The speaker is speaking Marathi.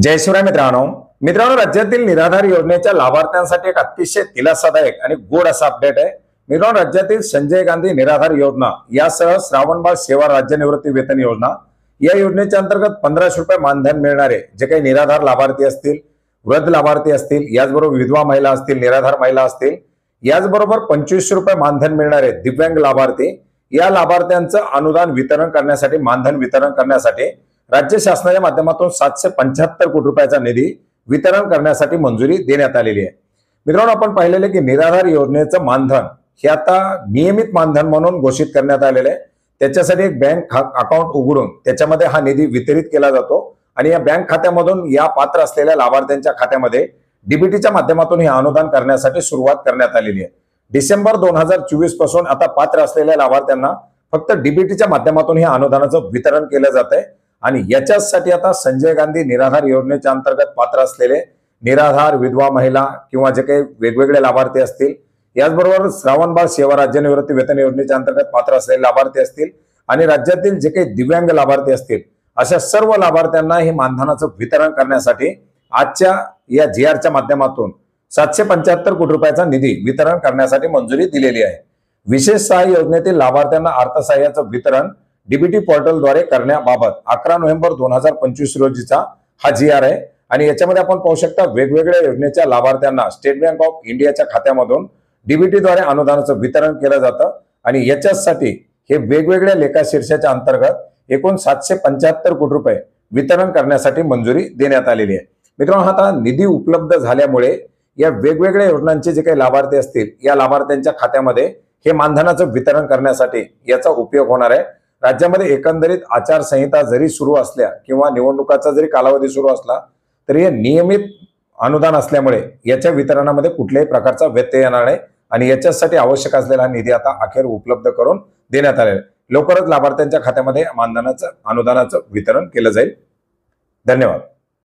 जय शिवराय मित्रांनो राज्यातील निराधार योजनेच्या लाभार्थ्यांसाठी एक अतिशय दिलासादायक आणि गोड असा अपडेट आहे। मित्रांनो, राज्यातील संजय गांधी निराधार योजना यासह श्रावणबाळ सेवा राज्य निवृत्ती वेतन योजना या योजनेच्या अंतर्गत 1500 रुपये मानधन मिळणारे जे काही निराधार लाभार्थी असतील, वृद्ध लाभार्थी असतील, याचबरोबर विधवा महिला असतील, निराधार महिला असतील, याचबरोबर 2500 रुपये मानधन मिळणारे दिव्यांग लाभार्थी या लाभार्थ्यांचं अनुदान वितरण करण्यासाठी, मानधन वितरण करण्यासाठी राज्य शासनाच्या माध्यमातून 775 कोटी रुपयाचा निधी वितरण करण्यासाठी मंजुरी देण्यात आलेली आहे। मित्रांनो, आपण पाहिलेले की निराधार योजनेचं मानधन हे आता नियमित मानधन म्हणून घोषित करण्यात आलेले आहे। त्याच्यासाठी एक बँक अकाउंट उघडून त्याच्यामध्ये हा निधी वितरित केला जातो आणि या बँक खात्यामधून या पात्र असलेल्या लाभार्थ्यांच्या खात्यामध्ये डीबीटीच्या माध्यमातून हे अनुदान करण्यासाठी सुरुवात करण्यात आलेली आहे। डिसेंबर 2024 पासून आता पात्र असलेल्या लाभार्थ्यांना फक्त डीबीटीच्या माध्यमातून हे अनुदानाचं वितरण केलं जात आहे आणि याच्यासाठी आता संजय गांधी निराधार योजनेच्या अंतर्गत पात्र असलेले निराधार, विधवा महिला किंवा जे काही वेगवेगळे लाभार्थी असतील, याचबरोबर श्रावणबाळ सेवा राज्य निवृत्ती वेतन योजनेच्या अंतर्गत पात्र असलेले लाभार्थी असतील आणि राज्यातील जे काही दिव्यांग लाभार्थी असतील, अशा सर्व लाभार्थ्यांना हे मानधनाचं वितरण करण्यासाठी आजच्या या जीआरच्या माध्यमातून 775 कोटी रुपयाचा निधी वितरण करण्यासाठी मंजुरी दिलेली आहे। विशेष सहाय्य योजनेतील लाभार्थ्यांना अर्थसहाय्याचं वितरण डीबीटी पोर्टलद्वारे करण्याबाबत 11 नोव्हेंबर 2025 रोजीचा हा जीआर आहे आणि याच्यामध्ये आपण पाहू शकता वेगवेगळ्या योजनेच्या लाभार्थ्यांना स्टेट बँक ऑफ इंडियाच्या खात्यामधून डीबीटीद्वारे अनुदानाचं वितरण केलं जातं आणि याच्यासाठी हे वेगवेगळ्या लेखा शीर्षाच्या अंतर्गत एकूण 775 कोटी रुपये वितरण करण्यासाठी मंजुरी देण्यात आलेली आहे। मित्रांनो, आता निधी उपलब्ध झाल्यामुळे या वेगवेगळ्या योजनांचे जे काही लाभार्थी असतील, या लाभार्थ्यांच्या खात्यामध्ये हे मानधनाचं वितरण करण्यासाठी याचा उपयोग होणार आहे। राज्यामध्ये एकंदरीत आचारसंहिता जरी सुरू असल्या किंवा निवडणुकाचा जरी कालावधी सुरू असला तरी हे नियमित अनुदान असल्यामुळे याच्या वितरणामध्ये कुठल्याही प्रकारचा व्यत्यय येणार नाही आणि याच्यासाठी आवश्यक असलेला निधी आता अखेर उपलब्ध करून देण्यात आलेला आहे। लवकरच लाभार्थ्यांच्या खात्यामध्ये मानधनाचं अनुदानाचं वितरण केलं जाईल। धन्यवाद।